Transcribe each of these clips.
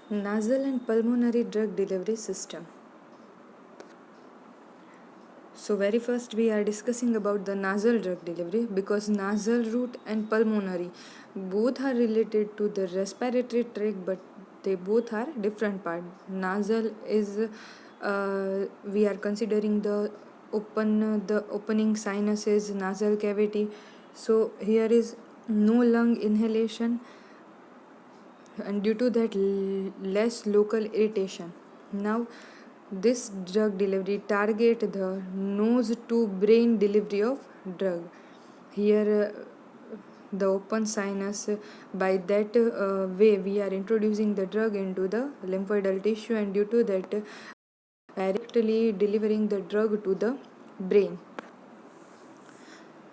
Nasal and pulmonary drug delivery system. So very first we are discussing about the nasal drug delivery, because nasal route and pulmonary both are related to the respiratory tract, but they both are different part. Nasal is we are considering the opening sinuses, nasal cavity. So here is no lung inhalation, and due to that less local irritation. Now this drug delivery target the nose to brain delivery of drug. Here the open sinus, by that way we are introducing the drug into the lymphoidal tissue, and due to that directly delivering the drug to the brain.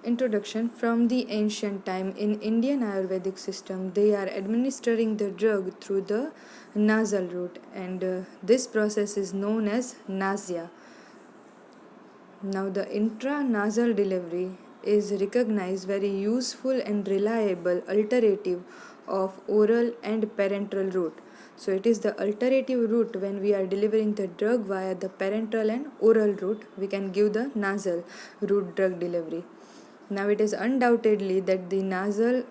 Introduction. From the ancient time in Indian Ayurvedic system, they are administering the drug through the nasal route, and this process is known as nasya. Now the intranasal delivery is recognized very useful and reliable alternative of oral and parenteral route. So it is the alternative route. When we are delivering the drug via the parenteral and oral route, we can give the nasal route drug delivery. Now it is undoubtedly that the nasal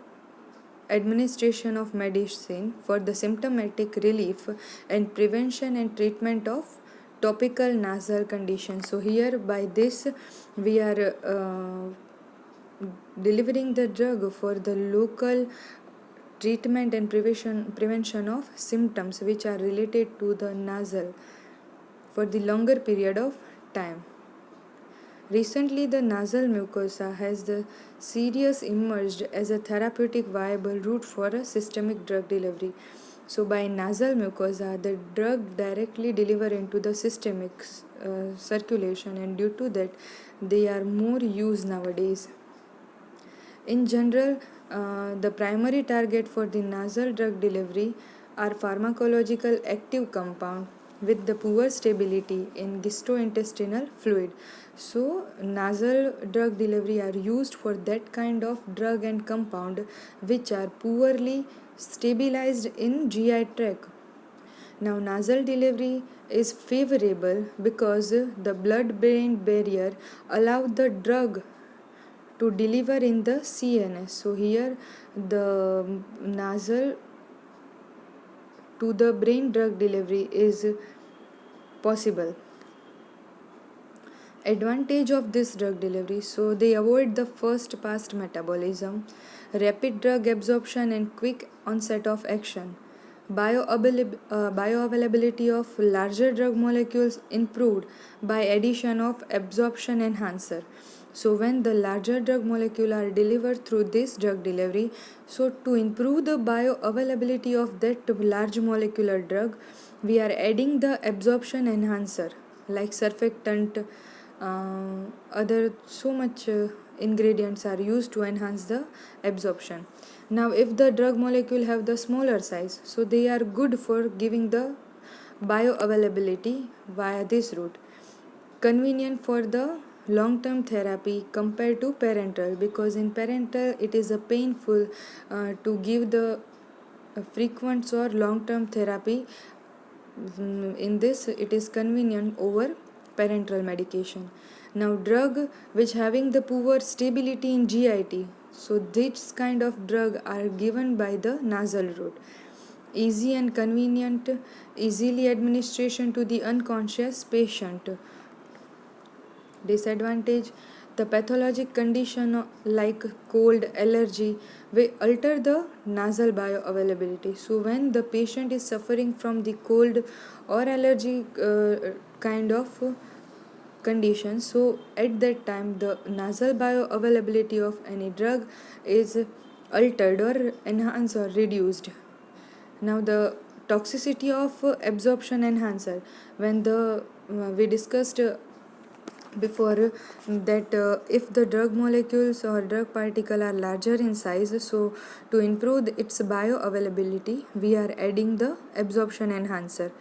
administration of medicine for the symptomatic relief and prevention and treatment of topical nasal conditions. So here by this we are delivering the drug for the local treatment and prevention of symptoms which are related to the nasal for the longer period of time. Recently, the nasal mucosa has the serious emerged as a therapeutic viable route for a systemic drug delivery. So, by nasal mucosa, the drug directly deliver into the systemic circulation, and due to that, they are more used nowadays. In general, the primary target for the nasal drug delivery are pharmacological active compound with the poor stability in gastrointestinal fluid. So, nasal drug delivery are used for that kind of drug and compound which are poorly stabilized in GI tract. Now, nasal delivery is favorable because the blood-brain barrier allows the drug to deliver in the CNS. So here the nasal to the brain drug delivery is possible. Advantage of this drug delivery: so they avoid the first pass metabolism, rapid drug absorption and quick onset of action. Bioavailability of larger drug molecules improved by addition of absorption enhancer. So when the larger drug molecule are delivered through this drug delivery, so to improve the bioavailability of that large molecular drug, we are adding the absorption enhancer like surfactant, other so much ingredients are used to enhance the absorption. Now if the drug molecule have the smaller size, so they are good for giving the bioavailability via this route. Convenient for the long term therapy compared to parenteral, because in parenteral it is a painful to give the frequent or long term therapy. In this it is convenient over parenteral medication. Now drug which having the poor stability in GIT, so this kind of drug are given by the nasal route. Easy and convenient, easily administration to the unconscious patient. Disadvantage: the pathologic condition like cold, allergy will alter the nasal bioavailability. So when the patient is suffering from the cold or allergy kind of condition, so at that time the nasal bioavailability of any drug is altered or enhanced or reduced. Now the toxicity of absorption enhancer, when the we discussed before that if the drug molecules or drug particle are larger in size, so to improve its bioavailability we are adding the absorption enhancer.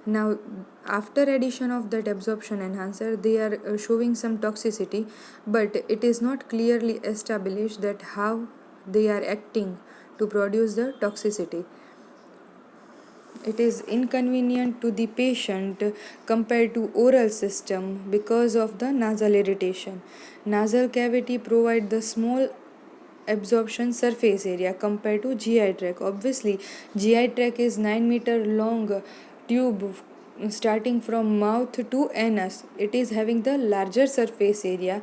Now after addition of that absorption enhancer, they are showing some toxicity, but it is not clearly established that how they are acting to produce the toxicity. it is inconvenient to the patient compared to oral system because of the nasal irritation. Nasal cavity provide the small absorption surface area compared to GI tract. Obviously, GI tract is 9-meter long tube starting from mouth to anus. It is having the larger surface area,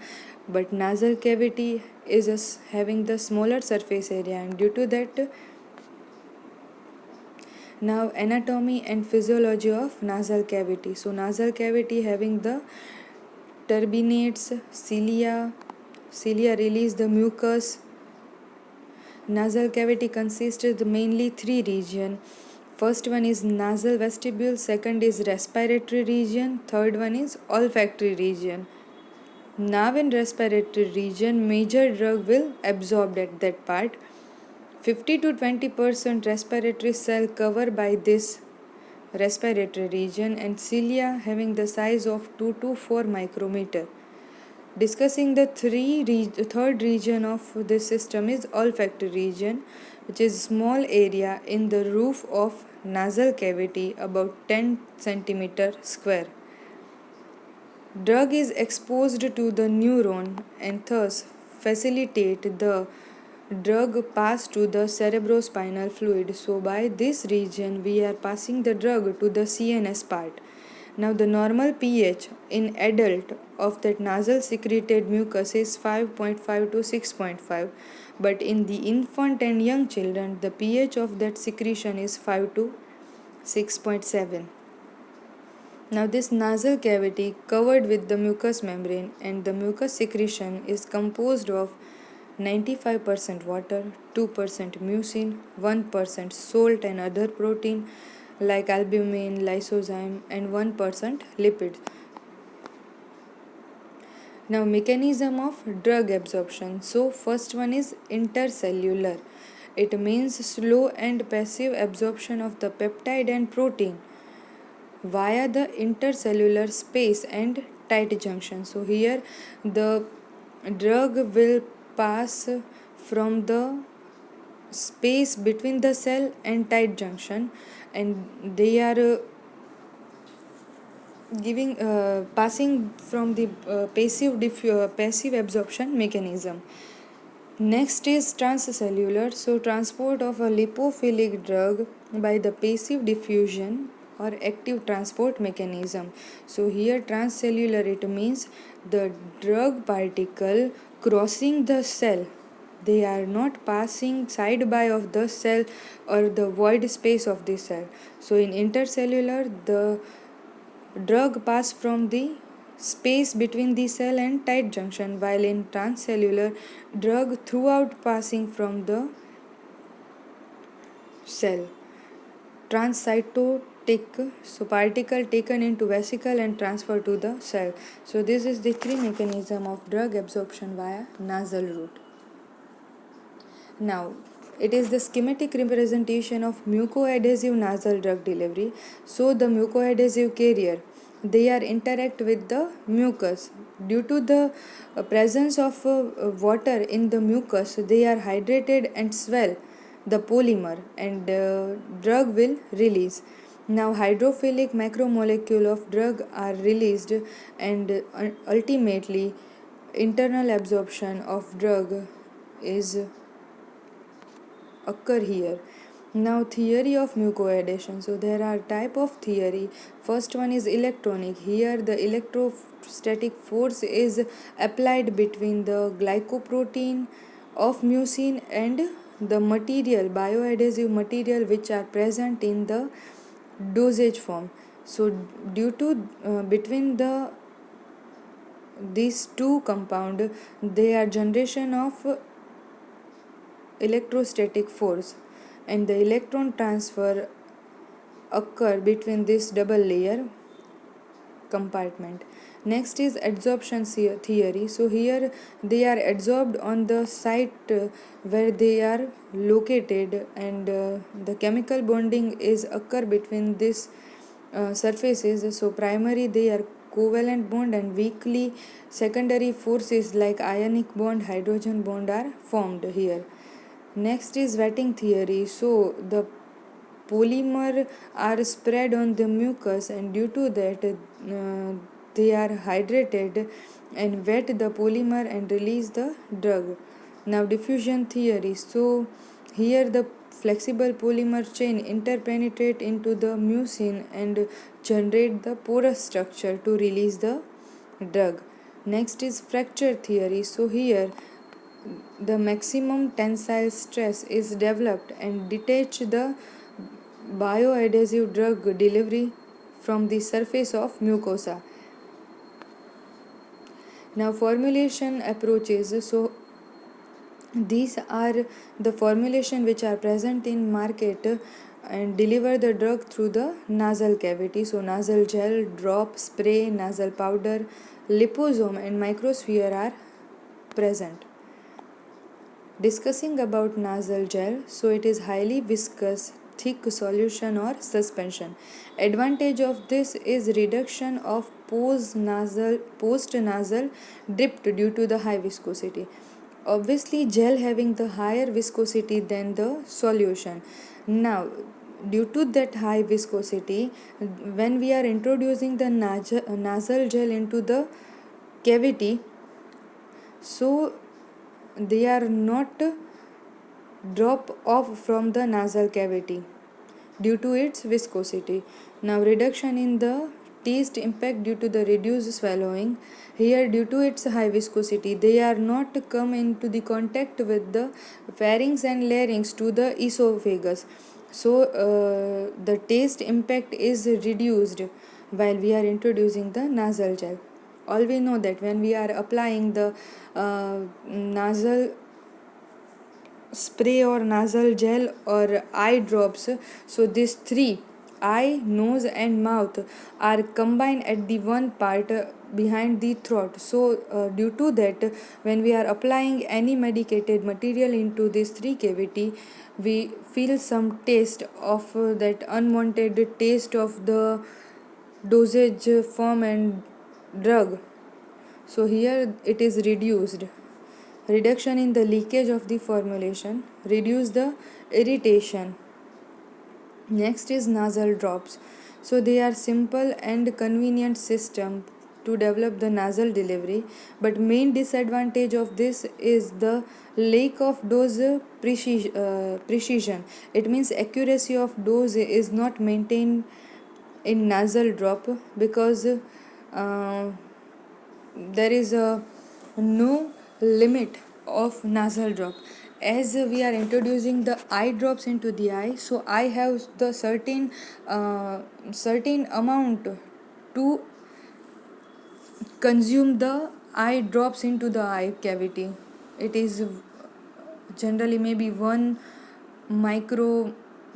but nasal cavity is having the smaller surface area, and due to that, now anatomy and physiology of nasal cavity. So nasal cavity having the turbinates, cilia release the mucus. Nasal cavity consists of mainly three regions. First one is nasal vestibule, second is respiratory region, third one is olfactory region. Now in respiratory region, major drug will absorb at that part. 50 to 20% respiratory cell covered by this respiratory region, and cilia having the size of 2 to 4 micrometer. Discussing the third region of this system is olfactory region, which is small area in the roof of nasal cavity about 10 centimeter square. Drug is exposed to the neuron and thus facilitate the drug pass to the cerebrospinal fluid. So by this region we are passing the drug to the CNS part. Now the normal pH in adult of that nasal secreted mucus is 5.5 to 6.5, but in the infant and young children the pH of that secretion is 5 to 6.7. Now this nasal cavity covered with the mucous membrane, and the mucus secretion is composed of 95% water, 2% mucin, 1% salt and other protein like albumin, lysozyme, and 1% lipids. Now mechanism of drug absorption. So first one is intercellular. It means slow and passive absorption of the peptide and protein via the intercellular space and tight junction. So here the drug will pass from the space between the cell and tight junction, and they are passing from the passive absorption mechanism. Next is transcellular. So transport of a lipophilic drug by the passive diffusion or active transport mechanism. So here transcellular, it means the drug particle crossing the cell. They are not passing side by of the cell or the void space of the cell. So in intercellular, the drug pass from the space between the cell and tight junction, while in transcellular, drug throughout passing from the cell. Transcytotic, so particle taken into vesicle and transferred to the cell. So this is the three mechanism of drug absorption via nasal route. Now it is the schematic representation of mucoadhesive nasal drug delivery. So the mucoadhesive carrier, they are interact with the mucus. Due to the presence of water in the mucus, they are hydrated and swell the polymer, and drug will release. Now hydrophilic macromolecule of drug are released, and ultimately internal absorption of drug is occur here. Now theory of mucoadhesion. So there are type of theory. First one is electronic. Here the electrostatic force is applied between the glycoprotein of mucin and the material, bioadhesive material, which are present in the dosage form. So due to between these two compound, they are generation of electrostatic force, and the electron transfer occur between this double layer compartment. Next is adsorption theory. So here they are adsorbed on the site where they are located, and the chemical bonding is occur between these surfaces. So primary, they are covalent bond, and weakly secondary forces like ionic bond, hydrogen bond are formed here. Next is wetting theory. So the polymer are spread on the mucus, and due to that they are hydrated and wet the polymer and release the drug. Now diffusion theory. So here the flexible polymer chain interpenetrate into the mucin and generate the porous structure to release the drug. Next is fracture theory. So here the maximum tensile stress is developed and detach the bioadhesive drug delivery from the surface of mucosa. Now formulation approaches. So these are the formulation which are present in market and deliver the drug through the nasal cavity. So nasal gel, drop, spray, nasal powder, liposome and microsphere are present. Discussing about nasal gel, so it is highly viscous, thick solution or suspension. Advantage of this is reduction of post-nasal drift due to the high viscosity. Obviously, gel having the higher viscosity than the solution. Now, due to that high viscosity, when we are introducing the nasal gel into the cavity, so they are not drop off from the nasal cavity due to its viscosity. Now reduction in the taste impact due to the reduced swallowing. Here due to its high viscosity they are not come into the contact with the pharynx and larynx to the esophagus. So the taste impact is reduced while we are introducing the nasal gel. All we know that when we are applying the nasal spray or nasal gel or eye drops, so these three, eye, nose and mouth, are combined at the one part behind the throat. So due to that when we are applying any medicated material into this three cavity, we feel some taste of that unwanted taste of the dosage form and drug. So here it is reduced. Reduction in the leakage of the formulation, reduce the irritation. Next is nasal drops. So they are simple and convenient system to develop the nasal delivery, but main disadvantage of this is the lack of dose precision. It means accuracy of dose is not maintained in nasal drop because there is a no limit of nasal drop. As we are introducing the eye drops into the eye, so I have the certain amount to consume the eye drops into the eye cavity. It is generally maybe 1 micro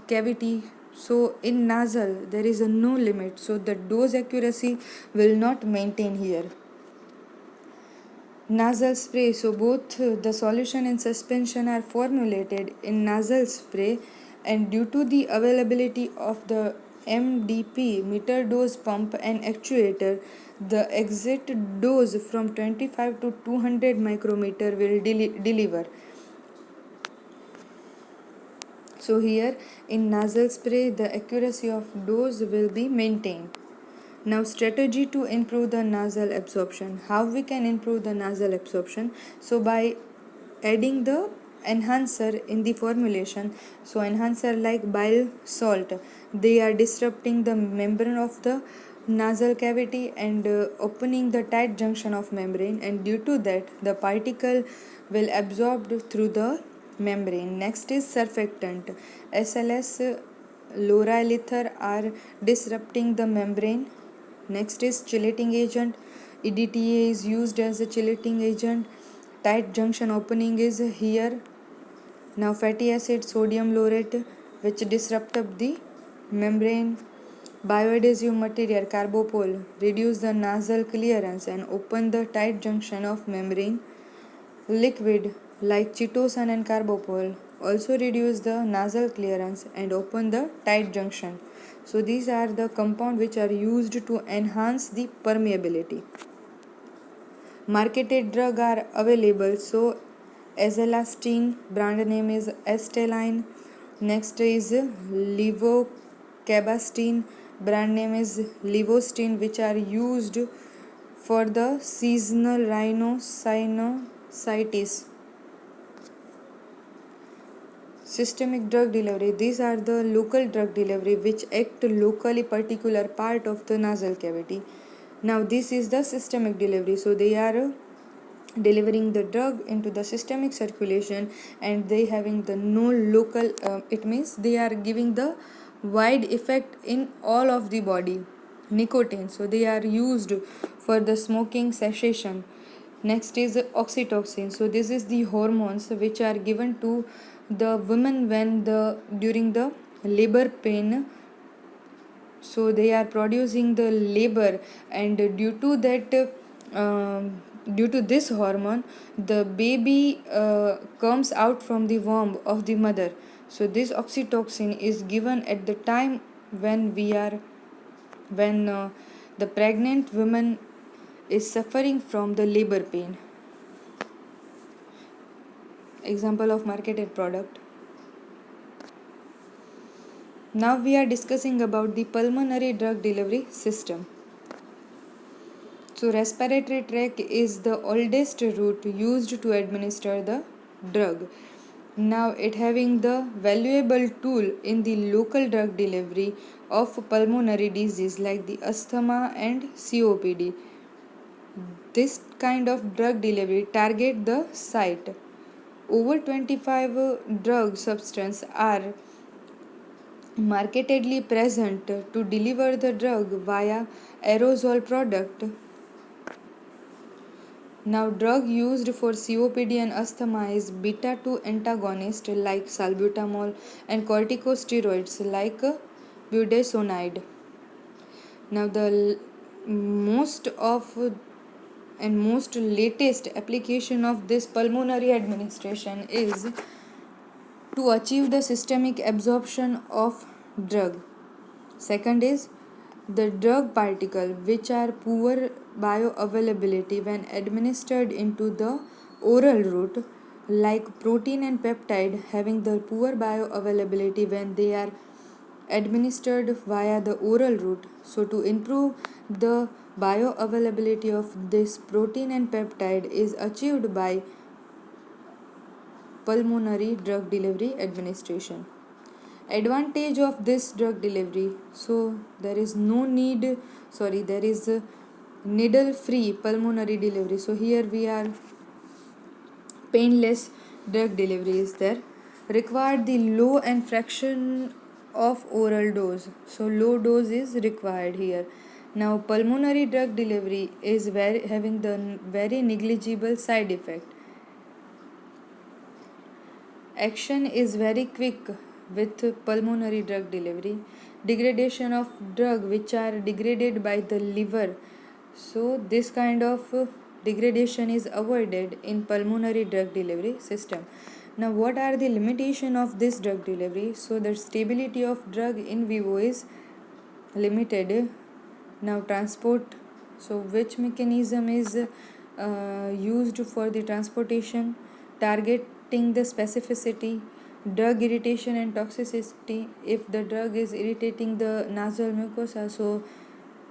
cavity. So in nasal there is a no limit, so the dose accuracy will not maintain here. Nasal spray. So both the solution and suspension are formulated in nasal spray, and due to the availability of the MDP meter dose pump and actuator, the exit dose from 25 to 200 micrometer will deliver. So here in nasal spray the accuracy of dose will be maintained. Now strategy to improve the nasal absorption. How we can improve the nasal absorption? So by adding the enhancer in the formulation. So enhancer like bile salt, they are disrupting the membrane of the nasal cavity and opening the tight junction of membrane, and due to that the particle will absorb through the membrane. Next is surfactant. SLS, lauryl ether are disrupting the membrane. Next is chelating agent. EDTA is used as a chelating agent. Tight junction opening is here. Now fatty acid, sodium laurate, which disrupt up the membrane. Bioadhesive material, carbopol, reduce the nasal clearance and open the tight junction of membrane. Liquid like chitosan and carbopol also reduce the nasal clearance and open the tight junction. So these are the compounds which are used to enhance the permeability. Marketed drugs are available. So azelastine, brand name is Esteline, Next is levocabastine, brand name is levostin, which are used for the seasonal rhinosinusitis. Systemic drug delivery. These are the local drug delivery which act locally particular part of the nasal cavity. Now this is the systemic delivery. So they are delivering the drug into the systemic circulation, and they having the no local it means they are giving the wide effect in all of the body. Nicotine, so they are used for the smoking cessation. Next is oxytocin. So this is the hormones which are given to the women when the during the labor pain. So they are producing the labor, and due to this hormone, the baby comes out from the womb of the mother. So this oxytocin is given at the time when the pregnant woman is suffering from the labor pain. Example of marketed product. Now we are discussing about the pulmonary drug delivery system. So respiratory tract is the oldest route used to administer the drug. Now it having the valuable tool in the local drug delivery of pulmonary disease like the asthma and COPD. This kind of drug delivery target the site. Over 25 drug substances are marketedly present to deliver the drug via aerosol product. Now, drug used for COPD and asthma is beta 2 antagonist like salbutamol and corticosteroids like budesonide. Now, the most of and most latest application of this pulmonary administration is to achieve the systemic absorption of drug. Second is the drug particle, which are poor bioavailability when administered into the oral route, like protein and peptide having the poor bioavailability when they are administered via the oral route. So to improve the bioavailability of this protein and peptide is achieved by pulmonary drug delivery administration. Advantage of this drug delivery, so there is there is a needle free pulmonary delivery. So here we are painless drug delivery is there. Required the low and fraction of oral dose, so low dose is required here. Now pulmonary drug delivery is having the very negligible side effect. Action is very quick with pulmonary drug delivery. Degradation of drug which are degraded by the liver. So this kind of degradation is avoided in pulmonary drug delivery system. Now what are the limitation of this drug delivery? So the stability of drug in vivo is limited. Now transport, so which mechanism is used for the transportation? Targeting the specificity, drug irritation and toxicity. If the drug is irritating the nasal mucosa, so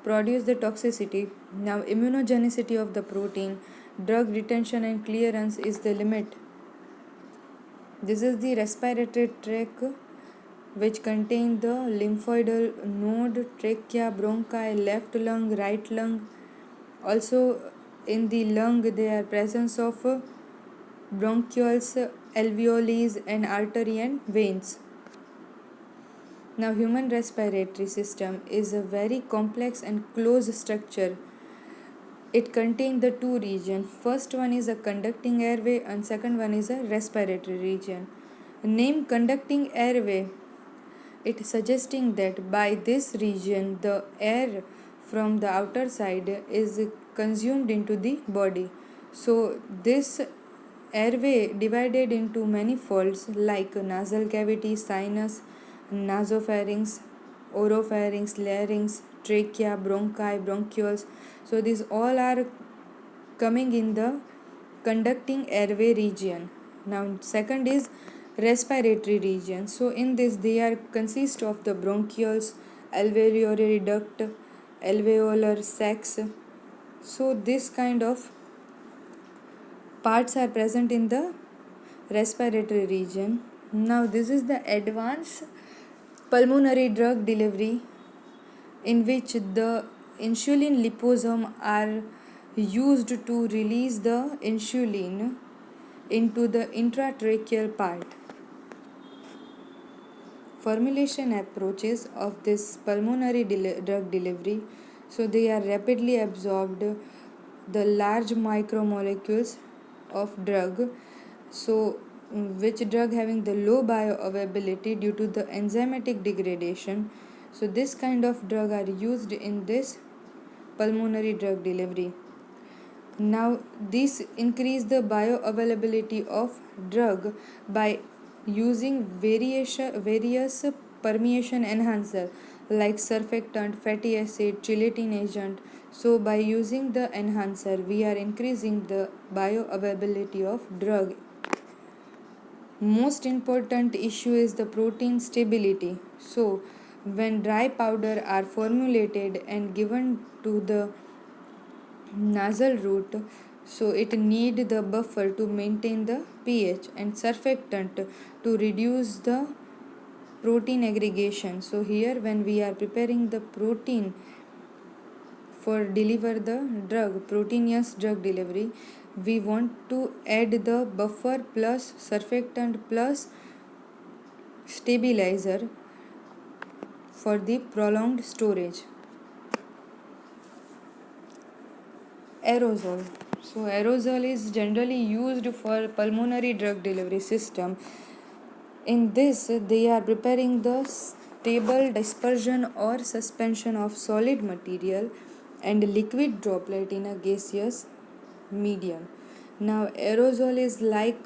produce the toxicity. Now immunogenicity of the protein, drug retention and clearance is the limit. This is the respiratory tract, which contain the lymphoidal node, trachea, bronchi, left lung, right lung. Also in the lung there are presence of bronchioles, alveoli and artery and veins. Now human respiratory system is a very complex and close structure. It contains the two regions. First one is a conducting airway and second one is a respiratory region. Name conducting airway, it suggesting that by this region the air from the outer side is consumed into the body. So this airway divided into many folds like nasal cavity, sinus, nasopharynx, oropharynx, larynx, trachea, bronchi, bronchioles. So these all are coming in the conducting airway region. Now second is respiratory region. So in this they are consist of the bronchioles, alveolar duct, alveolar sacs. So this kind of parts are present in the respiratory region. Now this is the advanced pulmonary drug delivery, in which the insulin liposome are used to release the insulin into the intratracheal part. Formulation approaches of this pulmonary drug delivery, so they are rapidly absorbed the large micromolecules of drug, so which drug having the low bioavailability due to the enzymatic degradation. So this kind of drug are used in this pulmonary drug delivery. Now this increase the bioavailability of drug by using various permeation enhancer like surfactant, fatty acid, chelating agent. So by using the enhancer we are increasing the bioavailability of drug. Most important issue is the protein stability. So when dry powder are formulated and given to the nasal route, so it need the buffer to maintain the pH and surfactant to reduce the protein aggregation. So here when we are preparing the protein for deliver the proteinous drug delivery, we want to add the buffer plus surfactant plus stabilizer for the prolonged storage. Aerosol. So aerosol is generally used for pulmonary drug delivery system. In this they are preparing the stable dispersion or suspension of solid material and liquid droplet in a gaseous medium. Now aerosol is like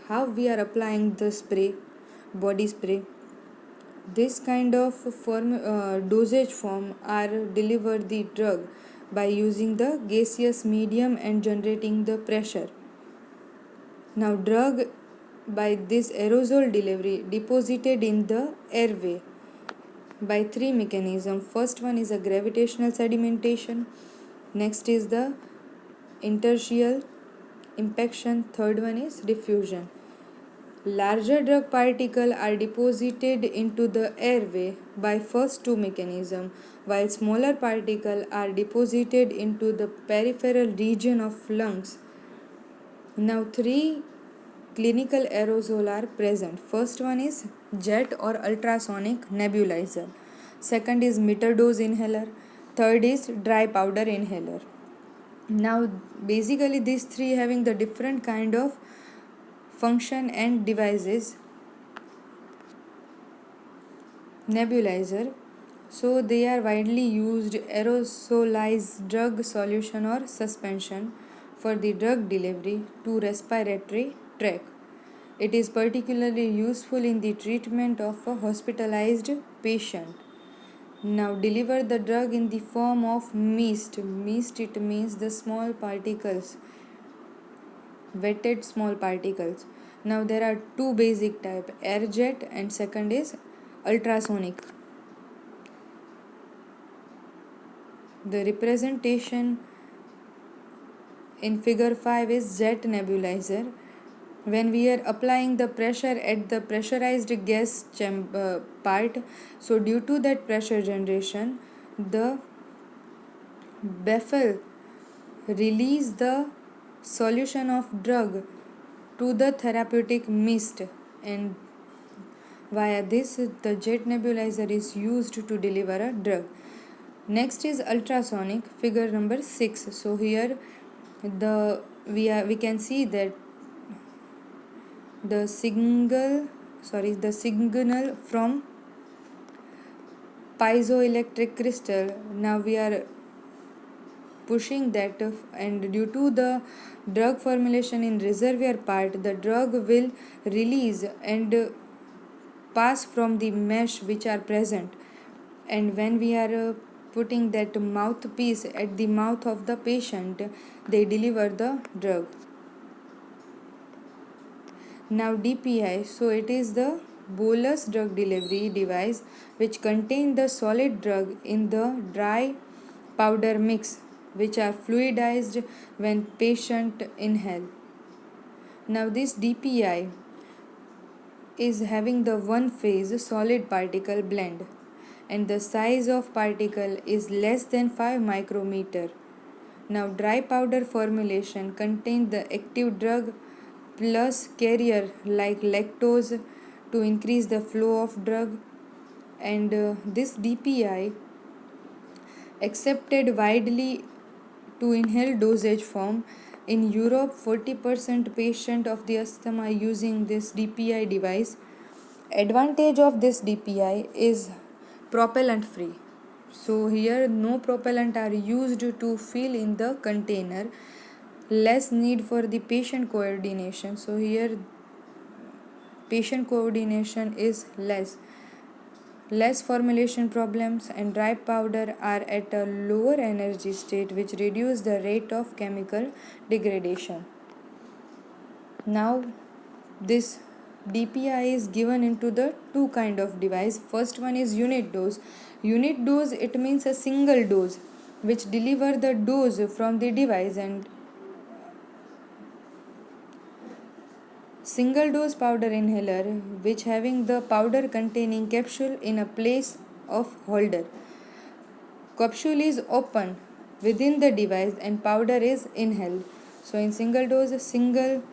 how we are applying the spray, body spray. This kind of dosage form are delivered the drug by using the gaseous medium and generating the pressure. Now drug by this aerosol delivery deposited in the airway by three mechanisms. First one is a gravitational sedimentation, next is the interstitial impaction, third one is diffusion. Larger drug particles are deposited into the airway by first two mechanisms, while smaller particles are deposited into the peripheral region of lungs. Now three clinical aerosol are present. First one is jet or ultrasonic nebulizer. Second is meter dose inhaler. Third is dry powder inhaler. Now basically these three having the different kind of function and devices. Nebulizer, so they are widely used aerosolized drug solution or suspension for the drug delivery to respiratory tract. It is particularly useful in the treatment of a hospitalized patient. Now deliver the drug in the form of mist. Mist, it means the small particles, wetted small particles. Now there are two basic type, air jet and second is ultrasonic. The representation in figure 5 is jet nebulizer. When we are applying the pressure at the pressurized gas chamber part, so due to that pressure generation, the baffle release the solution of drug to the therapeutic mist, and via this the jet nebulizer is used to deliver a drug. Next is ultrasonic, figure number 6. So here we can see that the signal from piezoelectric crystal, now we are pushing that, and due to the drug formulation in reservoir part, the drug will release and pass from the mesh which are present, and when we are putting that mouthpiece at the mouth of the patient, they deliver the drug. Now DPI, so it is the bolus drug delivery device which contain the solid drug in the dry powder mix which are fluidized when patient inhale. Now this DPI is having the one phase solid particle blend and the size of particle is less than 5 micrometer. Now dry powder formulation contains the active drug plus carrier like lactose to increase the flow of drug, and this DPI accepted widely to inhale dosage form. In Europe, 40% patient of the asthma using this DPI device. Advantage of this DPI is propellant free. So here no propellant are used to fill in the container. Less need for the patient coordination. So here patient coordination is less formulation problems, and dry powder are at a lower energy state which reduce the rate of chemical degradation. Now this DPI is given into the two kind of device. First one is unit dose. Unit dose, it means a single dose which deliver the dose from the device, and single dose powder inhaler which having the powder containing capsule in a place of holder. Capsule is open within the device and powder is inhaled. So in single dose, a single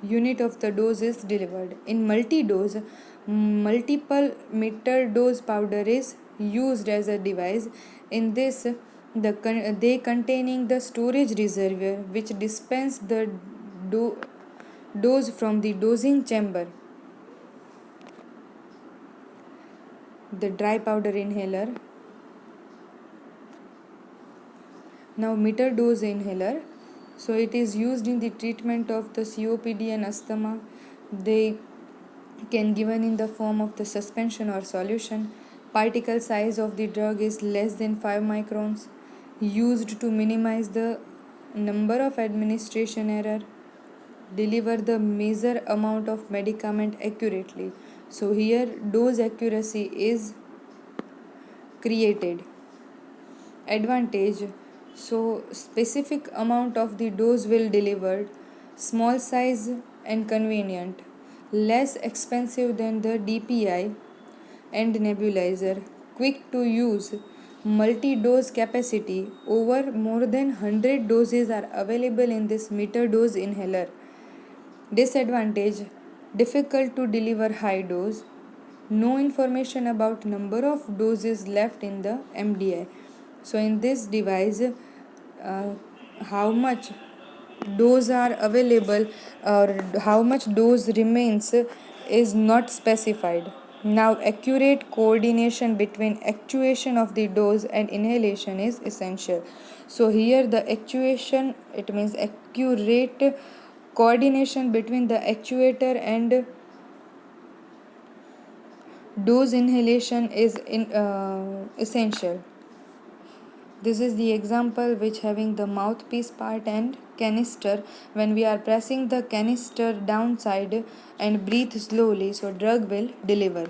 unit of the dose is delivered. In multi-dose, multiple meter dose powder is used as a device. In this, they containing the storage reservoir which dispense the dose from the dosing chamber. The dry powder inhaler. Now meter dose inhaler. So it is used in the treatment of the COPD and asthma. They can given in the form of the suspension or solution. Particle size of the drug is less than 5 microns. Used to minimize the number of administration error. Deliver the measure amount of medicament accurately. So here dose accuracy is created. Advantage, so specific amount of the dose will delivered, small size and convenient, less expensive than the DPI and nebulizer, quick to use, multi-dose capacity, over more than 100 doses are available in this meter dose inhaler. Disadvantage, difficult to deliver high dose, no information about number of doses left in the MDI. So in this device, how much dose are available or how much dose remains is not specified. Now accurate coordination between actuation of the dose and inhalation is essential. So here the actuation, it means accurate coordination between the actuator and dose inhalation is essential. This is the example which having the mouthpiece part and canister. When we are pressing the canister downside and breathe slowly, so drug will deliver.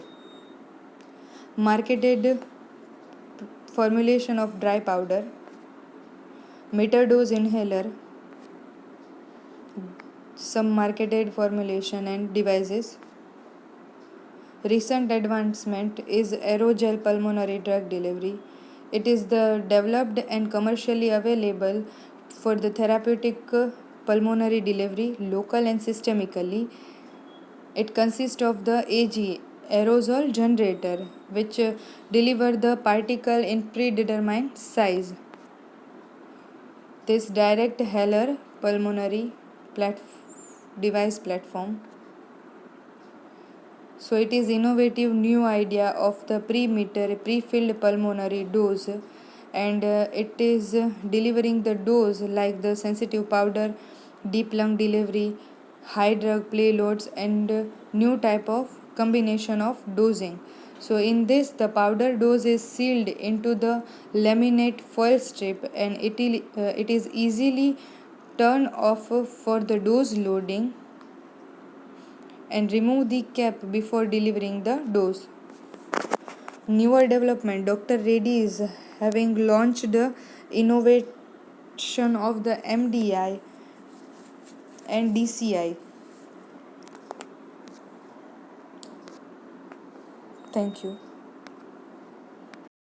Marketed formulation of dry powder, meter dose inhaler, some marketed formulation and devices. Recent advancement is aerogel pulmonary drug delivery. It is the developed and commercially available for the therapeutic pulmonary delivery, local and systemically. It consists of the AG, aerosol generator, which deliver the particle in predetermined size. This direct Heller pulmonary device platform. So it is innovative new idea of the pre-filled pulmonary dose, and it is delivering the dose like the sensitive powder, deep lung delivery, high drug payloads, and new type of combination of dosing. So in this the powder dose is sealed into the laminate foil strip, and it is easily turned off for the dose loading. and remove the cap before delivering the dose. Newer development, Dr. Reddy is having launched the innovation of the MDI and DCI. Thank you.